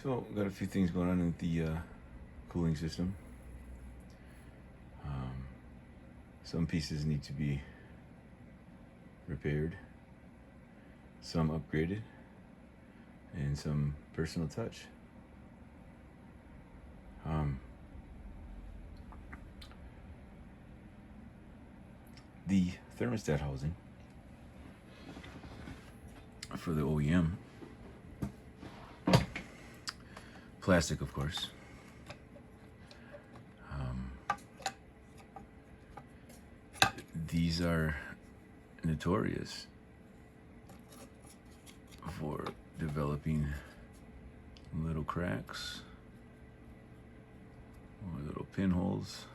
So, got a few things going on with the cooling system. Some pieces need to be repaired, some upgraded, and some personal touch. The thermostat housing for the OEM, plastic, of course. These are notorious for developing little cracks or little pinholes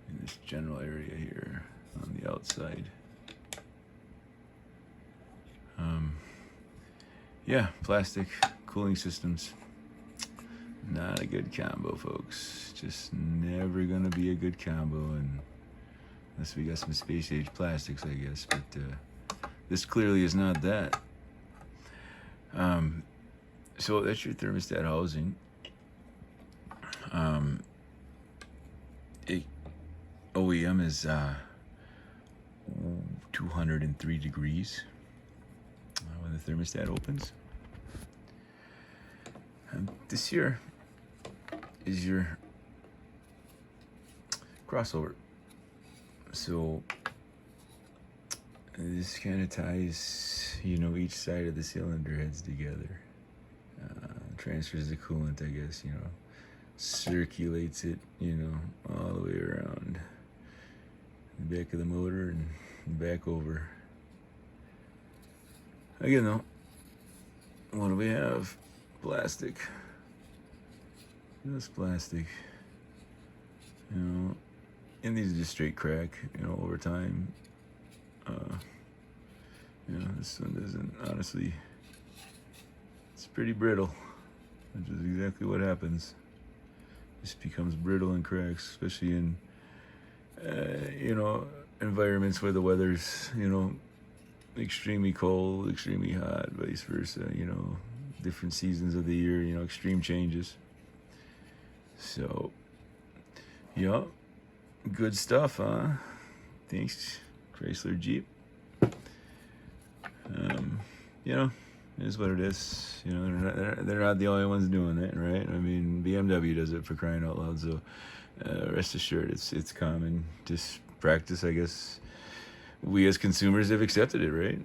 in this general area here on the outside. Yeah, plastic cooling systems, not a good combo, folks. Just never gonna be a good combo, and unless we got some space age plastics, I guess. But this clearly is not that. So that's your thermostat housing. OEM is 203 degrees when the thermostat opens. This here is your crossover. So this kind of ties, each side of the cylinder heads together. Transfers the coolant, I guess, circulates it, all the way around the back of the motor and back over. Again, though, what do we have? Plastic. Just plastic. And these are just straight crack, over time. This one doesn't, honestly, it's pretty brittle, which is exactly what happens. This becomes brittle and cracks, especially in, environments where the weather's, extremely cold, extremely hot, vice versa, different seasons of the year, extreme changes. So, good stuff, huh? Thanks, Chrysler Jeep. It is what it is. They're not the only ones doing it, right? I mean, BMW does it, for crying out loud. So rest assured, it's common. Just practice, I guess. We as consumers have accepted it, right?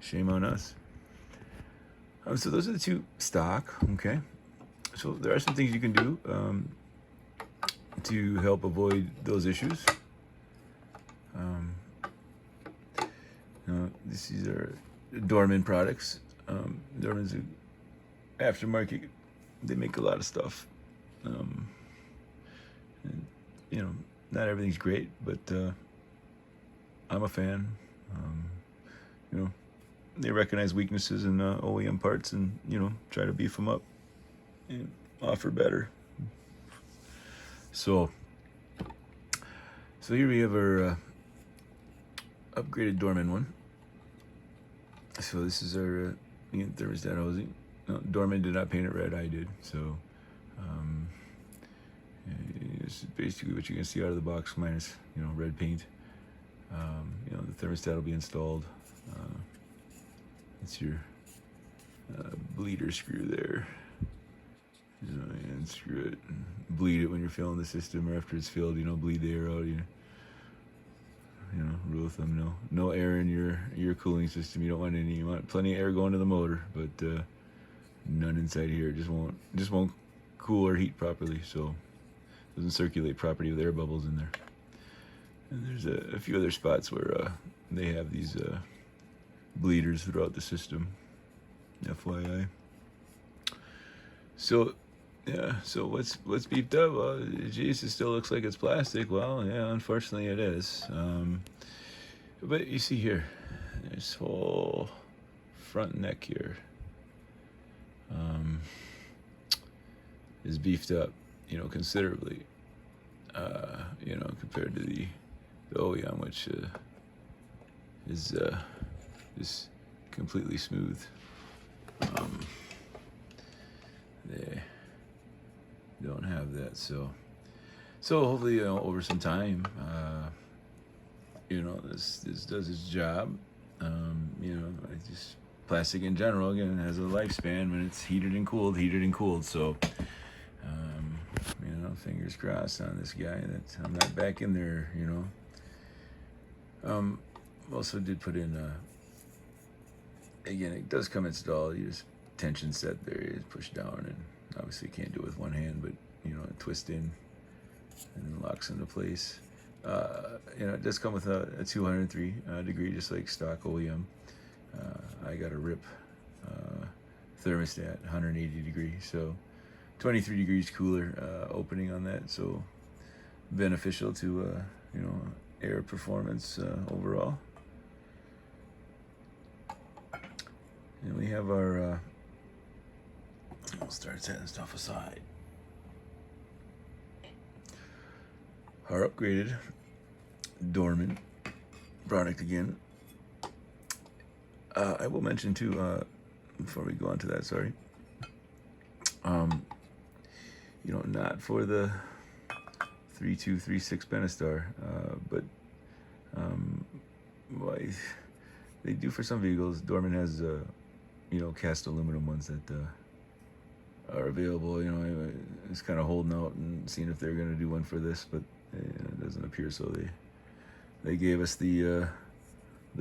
Shame on us. So those are the two stock. Okay. So there are some things you can do to help avoid those issues. These are Dorman products. Dorman's an aftermarket. They make a lot of stuff. And, not everything's great, but I'm a fan. They recognize weaknesses in OEM parts and, try to beef them up and offer better. So here we have our upgraded Dorman one. So this is our thermostat housing. No, Dorman did not paint it red, I did. So this is basically what you can see out of the box, minus red paint. The thermostat will be installed. It's your bleeder screw there. And screw it. And bleed it when you're filling the system, or after it's filled. Bleed the air out. Rule of thumb, no air in your cooling system. You don't want any. You want plenty of air going to the motor, but none inside here. It just won't cool or heat properly, so it doesn't circulate properly with air bubbles in there. And there's a few other spots where they have these bleeders throughout the system. FYI. So yeah, so what's beefed up? Well, geez, it still looks like it's plastic. Well, yeah, unfortunately it is. But you see here, this whole front neck here is beefed up, considerably, compared to the OEM, which is just completely smooth. of that. So hopefully, over some time, this does its job. I just plastic in general again has a lifespan when it's heated and cooled. So, fingers crossed on this guy that I'm not back in there. Also did put in. Again, it does come installed. You just tension set there, you just push down, and obviously can't do it with one hand, but twist in and locks into place. It does come with a 203 degree, just like stock OEM. I got a RIP thermostat, 180 degrees, so 23 degrees cooler opening on that, so beneficial to air performance overall. And we have our we'll start setting stuff aside. Our upgraded Dorman product again. I will mention too, before we go on to that, sorry. Not for the 3236 Pentastar, but they do for some vehicles. Dorman has cast aluminum ones that are available. I was kind of holding out and seeing if they're going to do one for this, but it doesn't appear so. They gave us the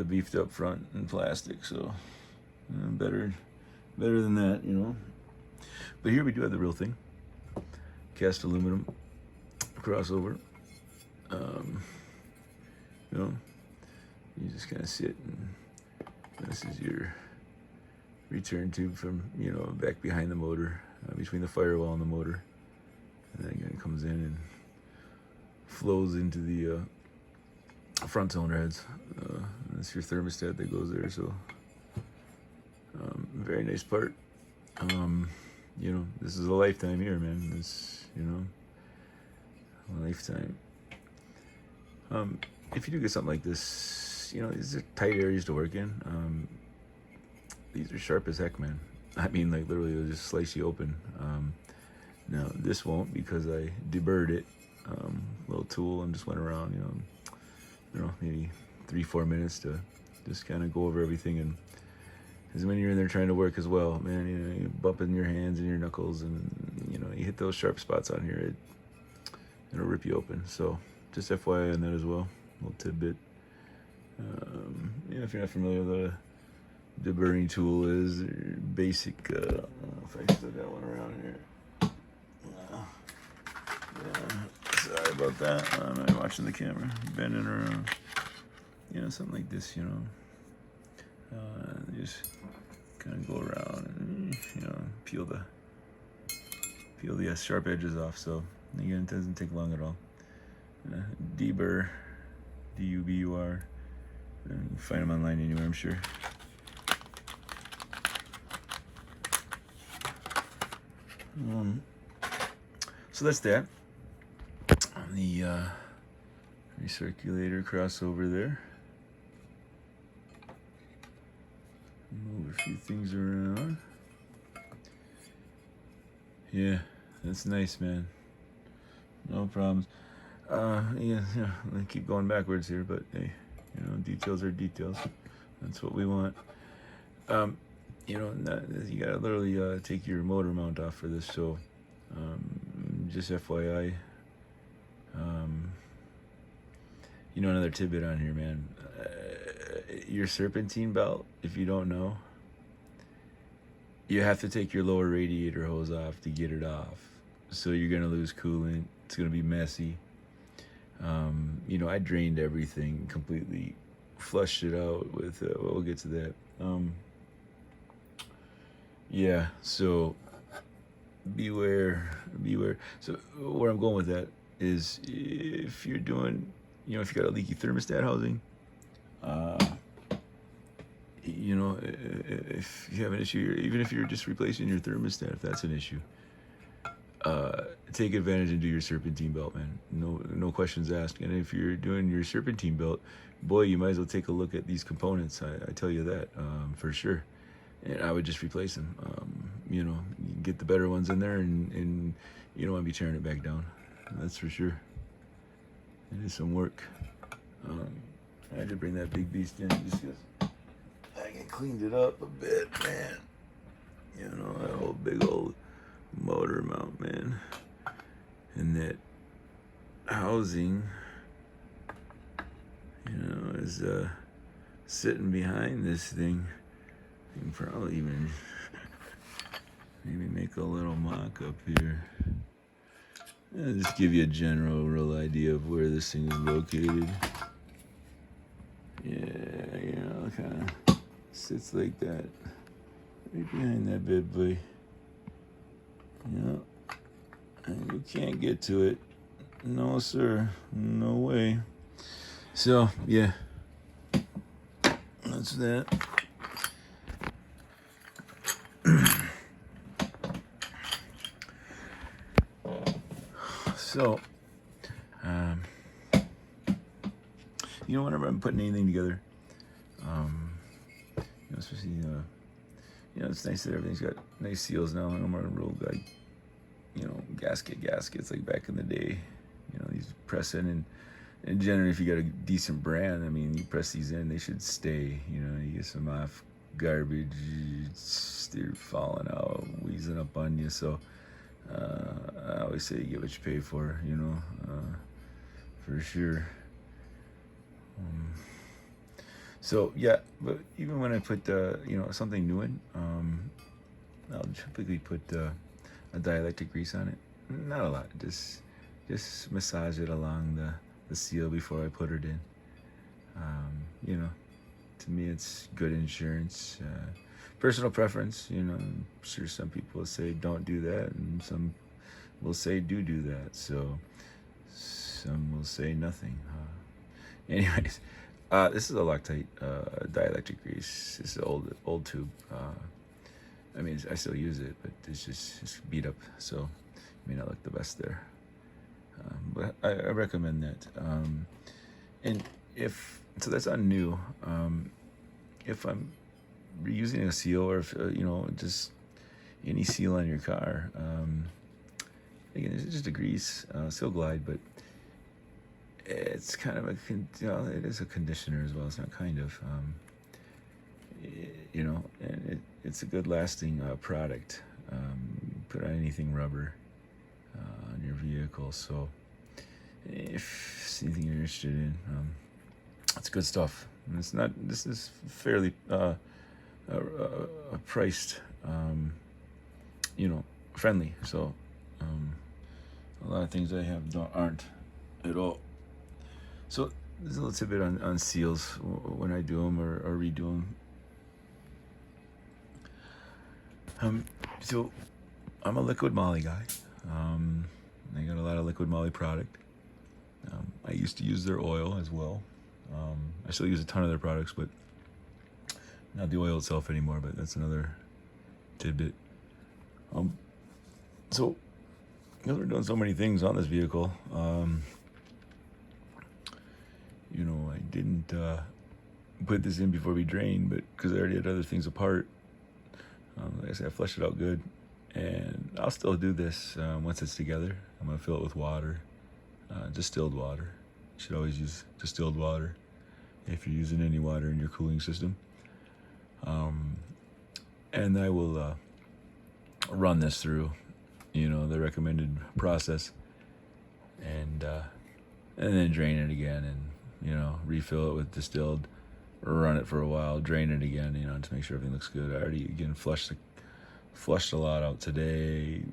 beefed up front in plastic, so better than that, But here we do have the real thing, cast aluminum crossover. You just kind of sit, and this is your return tube from back behind the motor, between the firewall and the motor, and then again it comes in and flows into the front cylinder heads. That's your thermostat that goes there. So very nice part. This is a lifetime here, man. This a lifetime. If you do get something like this, these are tight areas to work in. These are sharp as heck, man. I mean, like literally, they'll just slice you open. Now this won't, because I deburred it. Little tool, and just went around, maybe 3-4 minutes to just kind of go over everything. And because when you're in there trying to work as well, man, you bumping your hands and your knuckles, and you hit those sharp spots on here, it'll rip you open. So just FYI on that as well, a little tidbit. If you're not familiar with what a Deburring Tool is, basic. I don't know if I still got one around here. Sorry about that. I'm not watching the camera, bending around. Something like this. You just kind of go around and peel the sharp edges off. So again, it doesn't take long at all. Debur, D-U-B-U-R. You can find them online anywhere, I'm sure. So that's that. On the recirculator crossover there. Move a few things around. Yeah, that's nice, man. No problems. I keep going backwards here, but hey, details are details. That's what we want. You gotta literally take your motor mount off for this. So, just FYI. Another tidbit on here, man. Your serpentine belt, if you don't know, you have to take your lower radiator hose off to get it off. So you're gonna lose coolant. It's gonna be messy. I drained everything completely, flushed it out with. We'll get to that. Yeah. So beware. So where I'm going with that is, if you're doing, if you got a leaky thermostat housing, if you have an issue, even if you're just replacing your thermostat, if that's an issue, take advantage and do your serpentine belt, man. No questions asked. And if you're doing your serpentine belt, boy, you might as well take a look at these components. I tell you that for sure. And I would just replace them. You get the better ones in there, and you don't want to be tearing it back down. That's for sure. It is some work. I had to bring that big beast in just because I cleaned it up a bit, man. You know, that whole big old motor mount, man. And that housing, you know, is sitting behind this thing. You can probably even maybe make a little mock-up here. I'll just give you a general idea of where this thing is located. Yeah, you know, kind of sits like that. Right behind that bed boy. Yeah. And you can't get to it. No, sir. No way. So, yeah. That's that. So, you know, whenever I'm putting anything together, you know, especially, you know, it's nice that everything's got nice seals now. No more real, like, you know, gaskets like back in the day. You know, these press in, and generally, if you got a decent brand, I mean, you press these in, they should stay. You know, you get some off garbage, they're falling out, wheezing up on you. So, I always say you get what you pay for, you know, for sure. So yeah, but even when I put you know, something new in, I'll typically put a dielectric grease on it. Not a lot, just massage it along the seal before I put it in. You know, to me it's good insurance. Personal preference, you know. I'm sure some people will say don't do that, and some will say do that. So some will say nothing. Anyways, this is a Loctite dielectric grease. This is an old tube. I mean, I still use it, but it's beat up, so it may not look the best there. But I recommend that. And so that's on new. If I'm reusing a seal, or if you know, just any seal on your car, again, it's just a grease, Seal Glide, but it's kind of you know, it is a conditioner as well. It's not kind of, you know, and it's a good lasting product. Put on anything rubber on your vehicle. So if it's anything you're interested in, it's good stuff. And it's not. This is fairly priced, you know, friendly. So a lot of things I have aren't at all. So there's a little tidbit on seals when I do them or redo them. So I'm a liquid moly guy. I got a lot of liquid moly product. I used to use their oil as well. I still use a ton of their products, but not the oil itself anymore. But that's another tidbit. So because we're doing so many things on this vehicle, you know, I didn't put this in before we drained, but because I already had other things apart, like I said, I flushed it out good, and I'll still do this once it's together. I'm gonna fill it with water, distilled water. You should always use distilled water if you're using any water in your cooling system. And I will run this through, you know, the recommended process, and then drain it again, and you know, refill it with distilled, run it for a while, drain it again, you know, to make sure everything looks good. I already again flushed a lot out today.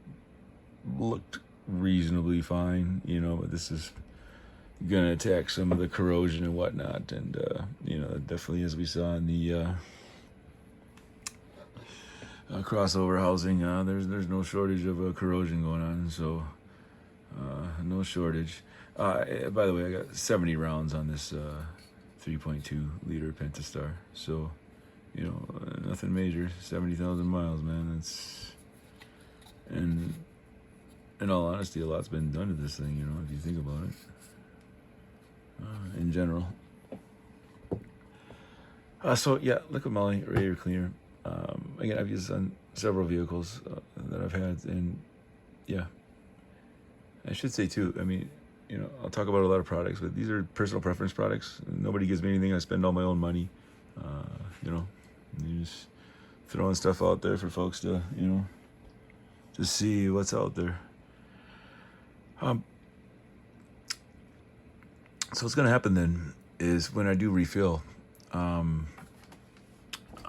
Looked reasonably fine, you know, but this is gonna attack some of the corrosion and whatnot, and you know, definitely, as we saw in the crossover housing, there's no shortage of corrosion going on, so no shortage. By the way, I got 70 rounds on this 3.2 liter Pentastar, so you know, nothing major. 70,000 miles, man. That's, and in all honesty, a lot's been done to this thing, you know, if you think about it, in general. So yeah, liquid moly radiator cleaner. Again, I've used this on several vehicles that I've had, and yeah, I should say too, I mean, I'll talk about a lot of products, but these are personal preference products. Nobody gives me anything. I spend all my own money. You know, you just throwing stuff out there for folks to, to see what's out there. So what's going to happen then is when I do refill, I'm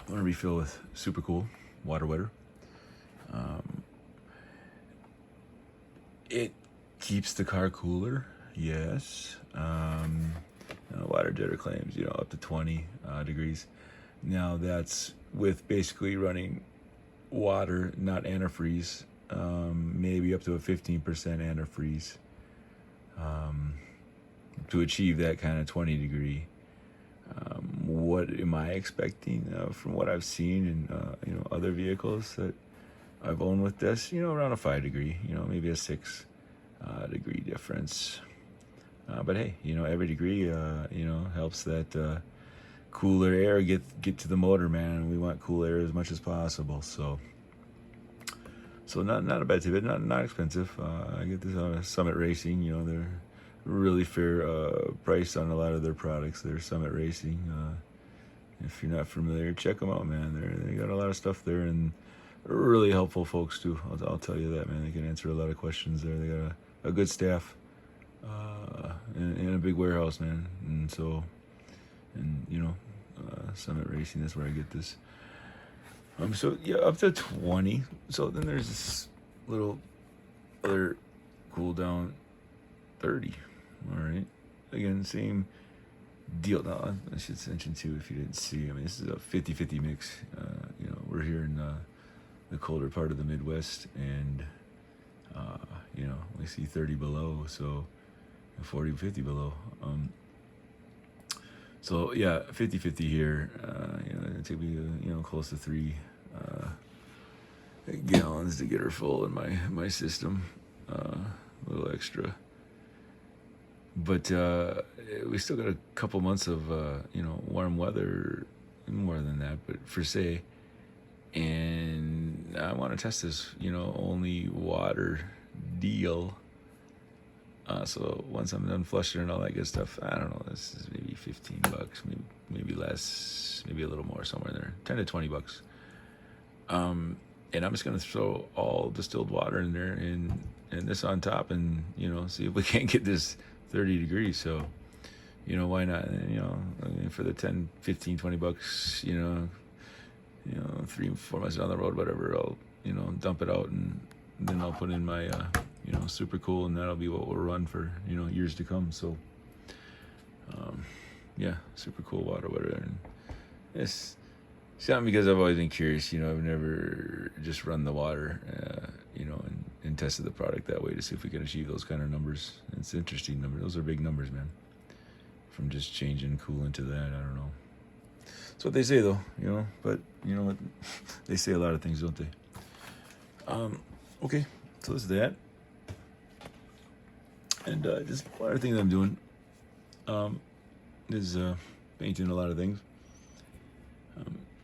going to refill with Super Cool Water Wetter. It keeps the car cooler, yes. Water jetter claims, up to 20 degrees. Now that's with basically running water, not antifreeze, maybe up to a 15% antifreeze, to achieve that kind of 20 degree. What am I expecting from what I've seen in other vehicles that I've owned with this? Around a 5 degree, maybe a 6 degree difference. But hey, every degree helps that cooler air get to the motor, man. And we want cool air as much as possible. So not a bad tidbit, not expensive. I get this on Summit Racing. They're really fair price on a lot of their products. They're Summit Racing. If you're not familiar, check them out, man. They got a lot of stuff there, and really helpful folks too. I'll tell you that, man. They can answer a lot of questions there. They got a good staff, and a big warehouse, man. And so, Summit Racing, that's where I get this. So yeah, up to 20. So then there's this little other cool down 30. All right. Again, same deal. Now, I should mention too, if you didn't see, I mean, this is a 50-50 mix. We're here in the colder part of the Midwest, and we see 30 below, so 40, 50 below. So yeah, 50-50 here. It took me close to 3 gallons to get her full in my system. A little extra. But we still got a couple months of warm weather, more than that, but for say, and I want to test this only water deal. So once I'm done flushing and all that good stuff, I don't know, this is maybe $15, maybe less, maybe a little more, somewhere there, $10 to $20. And I'm just gonna throw all distilled water in there and this on top, and see if we can't get this 30 degrees. So why not? I mean, for the 10, 15, $20, 3-4 months down the road, whatever, I'll dump it out, and then I'll put in my Super Cool, and that'll be what we'll run for years to come. So yeah, Super Cool water wetter. And it's not because I've always been curious. I've never just run the water and tested the product that way to see if we can achieve those kind of numbers. It's an interesting number. Those are big numbers, man, from just changing coolant to that. I don't know. That's what they say, though, but you know what? They say a lot of things, don't they? Okay, so that's that. And just one other thing that I'm doing is painting a lot of things.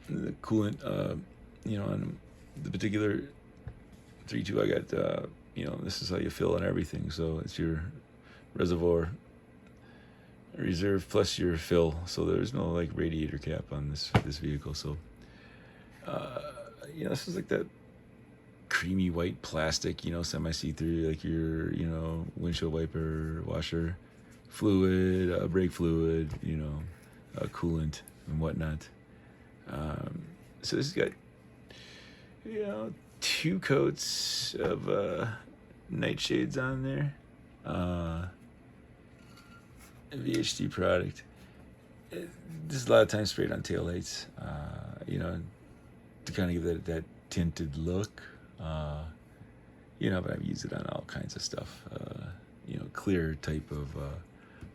The coolant, on the particular 3.2, I got, this is how you fill and everything. So it's your reservoir reserve plus your fill. So there's no like radiator cap on this vehicle. So, this is like that creamy white plastic, semi see-through, like your, windshield wiper, washer fluid, brake fluid, coolant and whatnot. So this has got, 2 coats of nightshades on there. A VHD product. Just a lot of times sprayed on taillights, to kind of give that tinted look. But I've used it on all kinds of stuff. Clear type of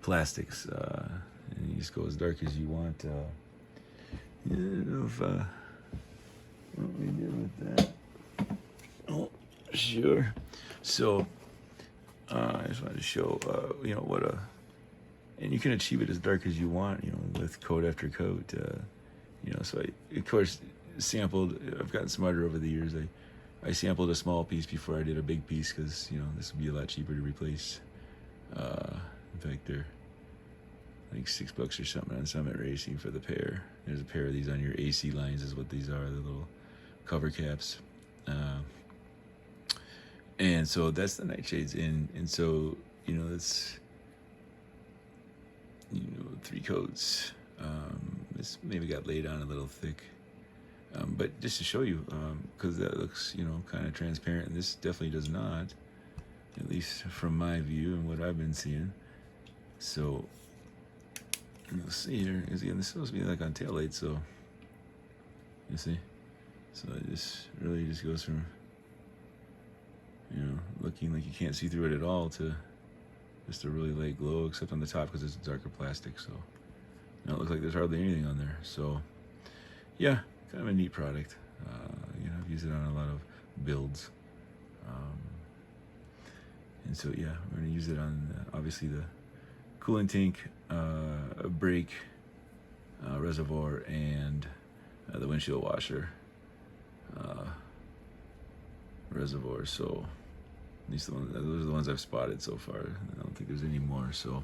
plastics. And you just go as dark as you want. What we do with that? Oh, sure. So, I just wanted to show, what and you can achieve it as dark as you want, with coat after coat. So I, of course, sampled. I've gotten smarter over the years. I sampled a small piece before I did a big piece because, you know, this would be a lot cheaper to replace. In fact, they're like $6 or something on Summit Racing for the pair. There's a pair of these on your AC lines is what these are, the little cover caps. And so that's the nightshades in, and so, you know, it's, you know, 3 coats. This maybe got laid on a little thick, but just to show you, because that looks, you know, kind of transparent, and this definitely does not, at least from my view and what I've been seeing. So let's see here. Again, this is supposed to be like on taillight, so you see. So it just really just goes from, you know, looking like you can't see through it at all to just a really light glow, except on the top because it's darker plastic. So now it looks like there's hardly anything on there. So yeah, kind of a neat product. You know, I've used it on a lot of builds. And so yeah, we're gonna use it on obviously the coolant tank, brake, reservoir, and the windshield washer reservoir. So at least those are the ones I've spotted so far. I don't think there's any more. So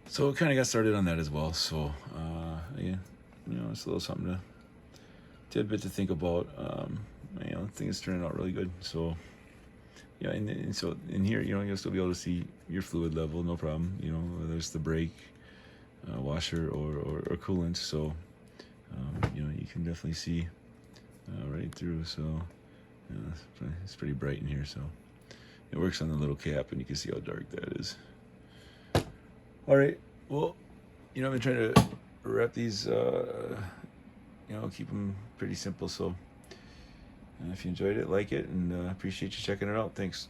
it kind of got started on that as well. So yeah, you know, it's a little something to tidbit to think about. You know, I think it's turning out really good. So yeah, and so in here, you know, you'll still be able to see your fluid level, no problem. You know, whether it's the brake, washer, or coolant. So you know, you can definitely see right through. So you know, it's pretty bright in here. So it works on the little cap, and you can see how dark that is. All right, well, you know, I've been trying to wrap these, you know, keep them pretty simple. So if you enjoyed it, like it, and appreciate you checking it out. Thanks.